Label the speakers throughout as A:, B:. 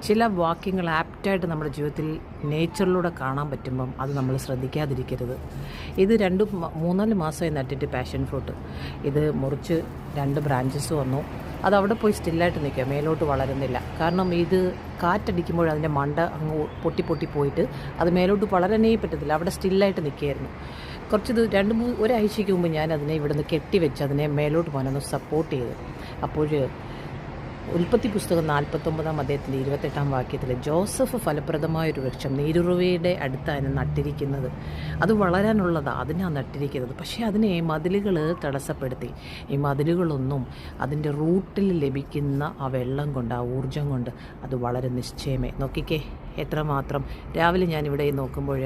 A: ചില വാക്യങ്ങൾ ആപ്റ്റായിട്ട് നമ്മുടെ ജീവിതത്തിൽ നേച്ചറിലൂടെ കാണാൻ പറ്റുമ്പം അത് നമ്മൾ ശ്രദ്ധിക്കാതിരിക്കരുത്. ഇത് 3-4 മാസമായി നട്ടിട്ട് പാഷൻ ഫ്രൂട്ട്. ഇത് മുറിച്ച് 2 ബ്രാഞ്ചസ് വന്നു. അതവിടെ പോയി സ്റ്റില്ലായിട്ട് നിൽക്കുക, മേലോട്ട് വളരുന്നില്ല. കാരണം ഇത് കാറ്റടിക്കുമ്പോൾ അതിൻ്റെ മണ്ട അങ്ങ് പൊട്ടി പോയിട്ട് അത് മേലോട്ട് വളരാനേ പറ്റത്തില്ല, അവിടെ സ്റ്റില്ലായിട്ട് നിൽക്കുകയായിരുന്നു. ഒരാഴ്ചയ്ക്ക് മുമ്പ് ഞാൻ അതിനെ ഇവിടുന്ന് കെട്ടിവെച്ച് അതിനെ മേലോട്ട് പോകാനൊന്ന് സപ്പോർട്ട് ചെയ്ത്. അപ്പോൾ ഉൽപ്പത്തി പുസ്തകം 49-ാം അധ്യായത്തിൻ്റെ 28-ാം വാക്യത്തിൽ ജോസഫ് ഫലപ്രദമായൊരു വൃക്ഷം നീരുറവയുടെ അടുത്താണ് നട്ടിരിക്കുന്നത്. അത് വളരാനുള്ളതാണ്, അതിനാണ് നട്ടിരിക്കുന്നത്. പക്ഷേ അതിനെ മതിലുകൾ തടസ്സപ്പെടുത്തി. ഈ മതിലുകളൊന്നും അതിൻ്റെ റൂട്ടിൽ ലഭിക്കുന്ന ആ വെള്ളം കൊണ്ട്, ആ ഊർജം കൊണ്ട് അത് വളരെ നിശ്ചയമേ. നോക്കിക്കേ എത്രമാത്രം. രാവിലെ ഞാനിവിടെ നോക്കുമ്പോൾ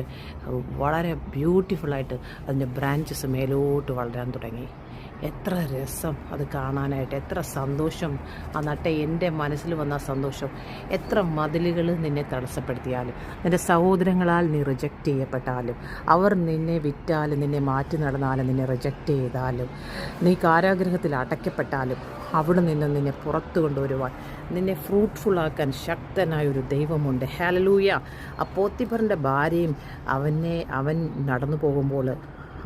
A: വളരെ ബ്യൂട്ടിഫുള്ളായിട്ട് അതിൻ്റെ ബ്രാഞ്ചസ് മേലോട്ട് വളരാൻ തുടങ്ങി. എത്ര രസം അത് കാണാനായിട്ട്, എത്ര സന്തോഷം. ആ നട്ട എൻ്റെ മനസ്സിൽ വന്ന സന്തോഷം. എത്ര മതിലുകൾ നിന്നെ തടസ്സപ്പെടുത്തിയാലും, നിൻ്റെ സഹോദരങ്ങളാൽ നീ റിജക്റ്റ് ചെയ്യപ്പെട്ടാലും, അവർ നിന്നെ വിറ്റാലും, നിന്നെ മാറ്റി നടന്നാലും, നിന്നെ റിജക്റ്റ് ചെയ്താലും, നീ കാരാഗ്രഹത്തിൽ അടയ്ക്കപ്പെട്ടാലും, അവിടെ നിന്ന് നിന്നെ പുറത്തു കൊണ്ടുവരുവാൻ, നിന്നെ ഫ്രൂട്ട്ഫുള്ളാക്കാൻ ശക്തനായൊരു ദൈവമുണ്ട്. ഹല്ലേലൂയ. ആ പോത്തിഫറിൻ്റെ ഭാര്യയും അവൻ നടന്നു പോകുമ്പോൾ,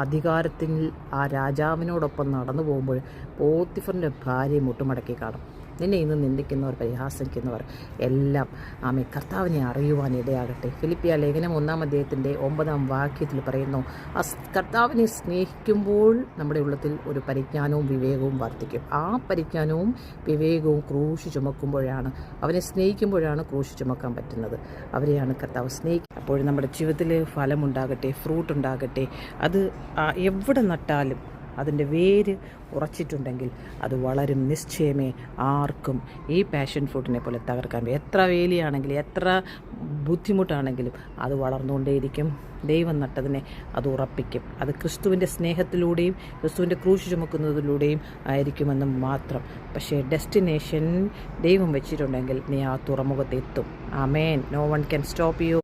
A: അധികാരത്തിൽ ആ രാജാവിനോടൊപ്പം നടന്നു പോകുമ്പോൾ പോത്തിഫറിൻ്റെ ഭാര്യയെ മുട്ടുമടക്കി കാണും. നിന്നെ ഇന്ന് നിന്ദിക്കുന്നവർ, പരിഹാസിക്കുന്നവർ എല്ലാം ആമേ കർത്താവിനെ അറിയുവാൻ ഇടയാകട്ടെ. ഫിലിപ്പിയ ലേഖനം 1-ാം അധ്യായത്തിൻ്റെ 9-ാം വാക്യത്തിൽ പറയുന്നു, ആ കർത്താവിനെ സ്നേഹിക്കുമ്പോൾ നമ്മുടെ ഉള്ളത്തിൽ ഒരു പരിജ്ഞാനവും വിവേകവും വർദ്ധിക്കും. ആ പരിജ്ഞാനവും വിവേകവും ക്രൂശ് ചുമക്കുമ്പോഴാണ്, അവനെ സ്നേഹിക്കുമ്പോഴാണ് ക്രൂശ് ചുമക്കാൻ പറ്റുന്നത്. അവരെയാണ് കർത്താവ് സ്നേഹിക്കുക. അപ്പോൾ നമ്മുടെ ജീവിതത്തിൽ ഫലമുണ്ടാകട്ടെ, ഫ്രൂട്ട് ഉണ്ടാകട്ടെ. അത് എവിടെ നട്ടാലും അതിൻ്റെ വേര് ഉറച്ചിട്ടുണ്ടെങ്കിൽ അത് വളരും നിശ്ചയമേ. ആർക്കും ഈ പാഷൻ ഫ്രൂട്ടിനെ പോലെ തകർക്കാൻ എത്ര വേലിയാണെങ്കിലും എത്ര ബുദ്ധിമുട്ടാണെങ്കിലും അത് വളർന്നുകൊണ്ടേയിരിക്കും. ദൈവം നട്ടതിനെ അത് ഉറപ്പിക്കും. അത് ക്രിസ്തുവിൻ്റെ സ്നേഹത്തിലൂടെയും ക്രിസ്തുവിൻ്റെ ക്രൂശ് ചുമക്കുന്നതിലൂടെയും ആയിരിക്കുമെന്ന് മാത്രം. പക്ഷേ ഡെസ്റ്റിനേഷൻ ദൈവം വെച്ചിട്ടുണ്ടെങ്കിൽ നീ ആ തുറമുഖത്തെത്തും. Amen. No one can stop U.